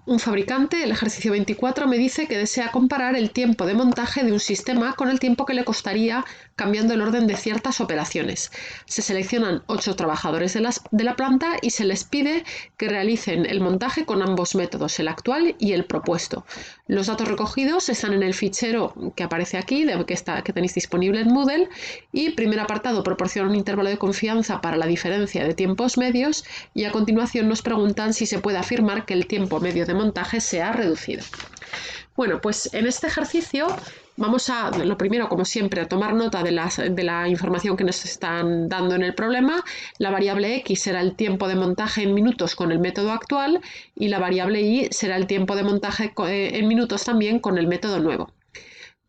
Un fabricante, el ejercicio 24, me dice que desea comparar el tiempo de montaje de un sistema con el tiempo que le costaría cambiando el orden de ciertas operaciones. Se seleccionan 8 trabajadores de la planta y se les pide que realicen el montaje con ambos métodos, el actual y el propuesto. Los datos recogidos están en el fichero que aparece aquí, que tenéis disponible en Moodle, y primer apartado proporciona un intervalo de confianza para la diferencia de tiempos medios, y a continuación nos preguntan si se puede afirmar que el tiempo medio de montaje se ha reducido. Bueno, pues en este ejercicio vamos a, lo primero, como siempre, a tomar nota de la información que nos están dando en el problema. La variable x será el tiempo de montaje en minutos con el método actual y la variable y será el tiempo de montaje en minutos también con el método nuevo.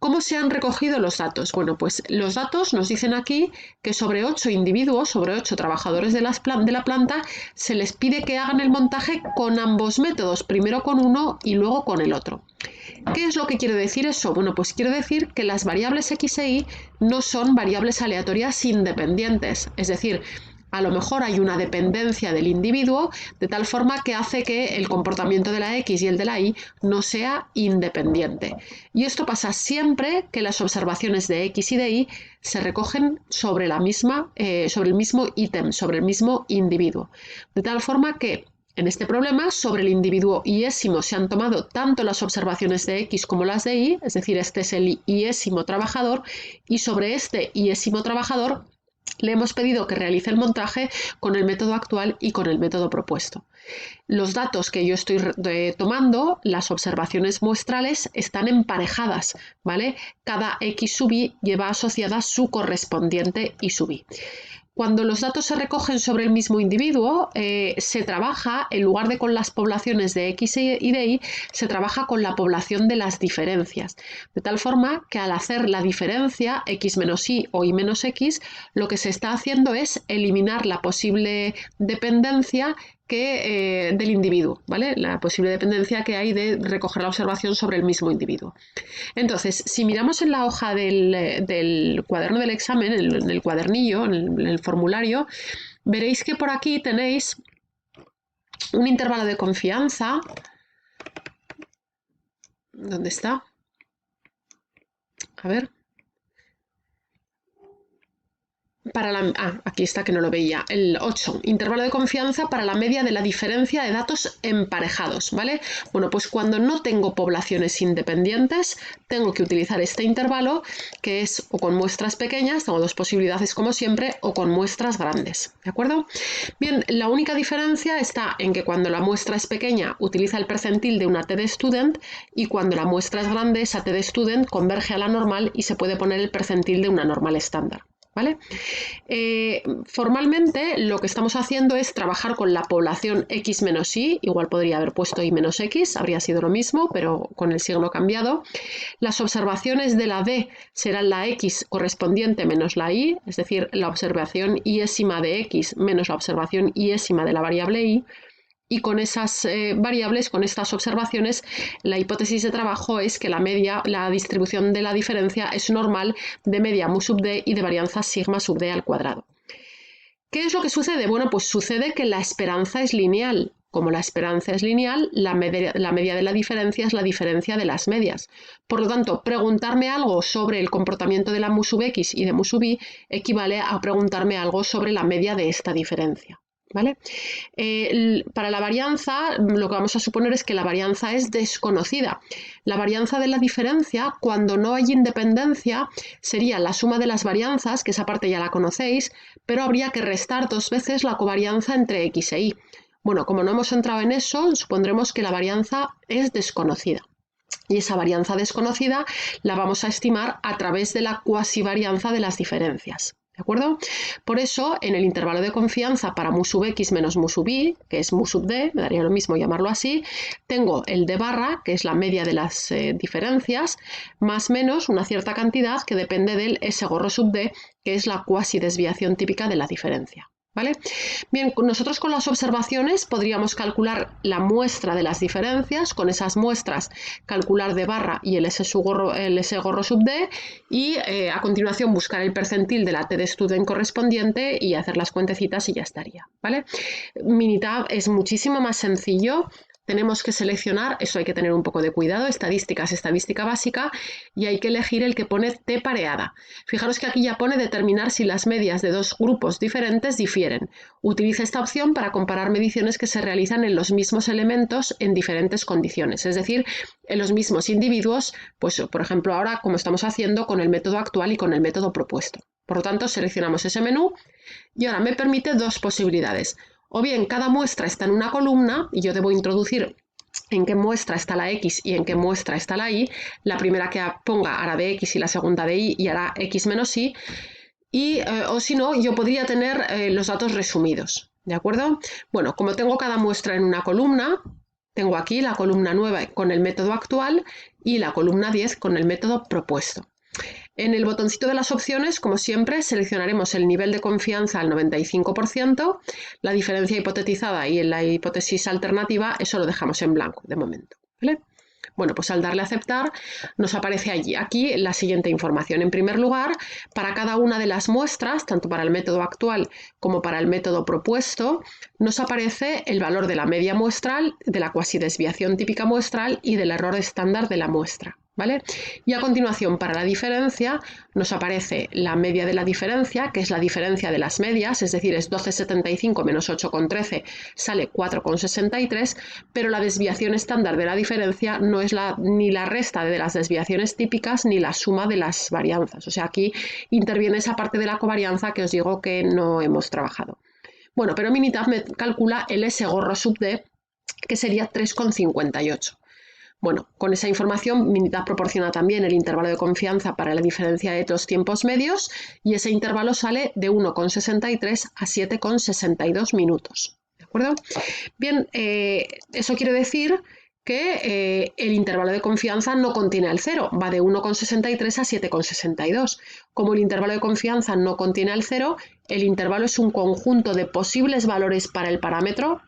¿Cómo se han recogido los datos? Bueno, pues los datos nos dicen aquí que sobre 8 individuos, sobre 8 trabajadores de la planta, se les pide que hagan el montaje con ambos métodos, primero con uno y luego con el otro. ¿Qué es lo que quiere decir eso? Bueno, pues quiere decir que las variables x e y no son variables aleatorias independientes, es decir, a lo mejor hay una dependencia del individuo de tal forma que hace que el comportamiento de la x y el de la y no sea independiente. Y esto pasa siempre que las observaciones de x y de y se recogen sobre el mismo ítem, sobre el mismo individuo. De tal forma que en este problema, sobre el individuo iésimo se han tomado tanto las observaciones de x como las de y, es decir, este es el iésimo trabajador, y sobre este iésimo trabajador le hemos pedido que realice el montaje con el método actual y con el método propuesto. Los datos que yo estoy tomando, las observaciones muestrales, están emparejadas, ¿vale? Cada x sub y lleva asociada su correspondiente y sub y. Cuando los datos se recogen sobre el mismo individuo, se trabaja, en lugar de con las poblaciones de x y de y, se trabaja con la población de las diferencias. De tal forma que al hacer la diferencia x menos y o y menos x, lo que se está haciendo es eliminar la posible dependencia del individuo, ¿vale? La posible dependencia que hay de recoger la observación sobre el mismo individuo. Entonces, si miramos en la hoja del cuaderno del examen, en el cuadernillo, en el formulario, veréis que por aquí tenéis un intervalo de confianza. ¿Dónde está? A ver. Aquí está, que no lo veía. El 8, intervalo de confianza para la media de la diferencia de datos emparejados, ¿vale? Bueno, pues cuando no tengo poblaciones independientes, tengo que utilizar este intervalo, que es o con muestras pequeñas, tengo dos posibilidades como siempre, o con muestras grandes, ¿de acuerdo? Bien, la única diferencia está en que cuando la muestra es pequeña, utiliza el percentil de una t de student, y cuando la muestra es grande, esa t de student converge a la normal y se puede poner el percentil de una normal estándar. ¿Vale? Formalmente lo que estamos haciendo es trabajar con la población x menos y, igual podría haber puesto y menos x, habría sido lo mismo, pero con el signo cambiado. Las observaciones de la d serán la x correspondiente menos la y, es decir, la observación iésima de x menos la observación iésima de la variable y. Y con esas variables, con estas observaciones, la hipótesis de trabajo es que la distribución de la diferencia es normal de media mu sub d y de varianza sigma sub d al cuadrado. ¿Qué es lo que sucede? Bueno, pues sucede que la esperanza es lineal. Como la esperanza es lineal, la media de la diferencia es la diferencia de las medias. Por lo tanto, preguntarme algo sobre el comportamiento de la mu sub x y de mu sub y equivale a preguntarme algo sobre la media de esta diferencia. ¿Vale? Para la varianza, lo que vamos a suponer es que la varianza es desconocida. La varianza de la diferencia, cuando no hay independencia, sería la suma de las varianzas, que esa parte ya la conocéis, pero habría que restar 2 veces la covarianza entre x e y. Bueno, como no hemos entrado en eso, supondremos que la varianza es desconocida. Y esa varianza desconocida la vamos a estimar a través de la cuasivarianza de las diferencias. ¿De acuerdo? Por eso, en el intervalo de confianza para mu sub x menos mu sub y, que es mu sub d, me daría lo mismo llamarlo así, tengo el d barra, que es la media de las diferencias, más menos una cierta cantidad que depende del s gorro sub d, que es la cuasi desviación típica de la diferencia. ¿Vale? Bien, nosotros con las observaciones podríamos calcular la muestra de las diferencias, con esas muestras calcular d barra y el s gorro sub d, y a continuación buscar el percentil de la t de student correspondiente y hacer las cuentecitas y ya estaría. ¿Vale? Minitab es muchísimo más sencillo. tenemos que seleccionar, eso hay que tener un poco de cuidado, estadísticas, estadística básica, y hay que elegir el que pone T pareada. Fijaros que aquí ya pone determinar si las medias de dos grupos diferentes difieren. Utiliza esta opción para comparar mediciones que se realizan en los mismos elementos en diferentes condiciones, es decir, en los mismos individuos, pues por ejemplo ahora como estamos haciendo con el método actual y con el método propuesto. Por lo tanto, seleccionamos ese menú y ahora me permite dos posibilidades. O bien cada muestra está en una columna y yo debo introducir en qué muestra está la X y en qué muestra está la Y. La primera que ponga hará de X y la segunda de Y hará X menos Y. O si no, yo podría tener los datos resumidos. ¿De acuerdo? Bueno, como tengo cada muestra en una columna, tengo aquí la columna 9 con el método actual y la columna 10 con el método propuesto. En el botoncito de las opciones, como siempre, seleccionaremos el nivel de confianza al 95%, la diferencia hipotetizada y en la hipótesis alternativa, eso lo dejamos en blanco de momento, ¿vale? Bueno, pues al darle a aceptar nos aparece aquí la siguiente información. En primer lugar, para cada una de las muestras, tanto para el método actual como para el método propuesto, nos aparece el valor de la media muestral, de la cuasi desviación típica muestral y del error estándar de la muestra, ¿vale? Y a continuación, para la diferencia, nos aparece la media de la diferencia, que es la diferencia de las medias, es decir, es 12,75 menos 8,13, sale 4,63, pero la desviación estándar de la diferencia no es ni la resta de las desviaciones típicas ni la suma de las varianzas. O sea, aquí interviene esa parte de la covarianza que os digo que no hemos trabajado. Bueno, pero Minitab me calcula el S gorro sub D, que sería 3,58. Bueno, con esa información Minitab proporciona también el intervalo de confianza para la diferencia de los tiempos medios y ese intervalo sale de 1,63 a 7,62 minutos. ¿De acuerdo? Bien, eso quiere decir que el intervalo de confianza no contiene el 0, va de 1,63 a 7,62. Como el intervalo de confianza no contiene el 0, el intervalo es un conjunto de posibles valores para el parámetro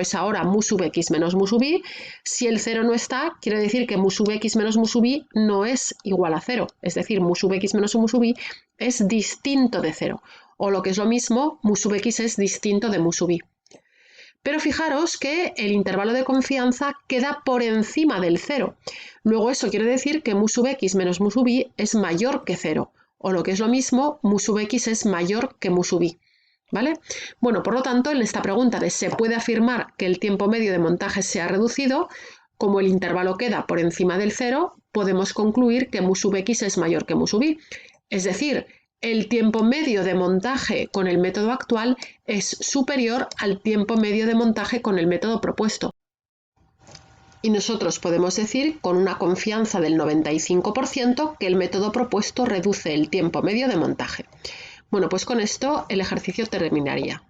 es ahora mu sub x menos mu sub y. Si el 0 no está, quiere decir que mu sub x menos mu sub y no es igual a 0, es decir, mu sub x menos mu sub y es distinto de 0, o lo que es lo mismo, mu sub x es distinto de mu sub y. Pero fijaros que el intervalo de confianza queda por encima del 0. Luego eso quiere decir que mu sub x menos mu sub y es mayor que 0. O lo que es lo mismo, mu sub x es mayor que mu sub y. ¿Vale? Bueno, por lo tanto, en esta pregunta de ¿se puede afirmar que el tiempo medio de montaje se ha reducido? Como el intervalo queda por encima del 0, podemos concluir que mu sub x es mayor que mu sub y. Es decir, el tiempo medio de montaje con el método actual es superior al tiempo medio de montaje con el método propuesto. Y nosotros podemos decir con una confianza del 95% que el método propuesto reduce el tiempo medio de montaje. Bueno, pues con esto el ejercicio terminaría.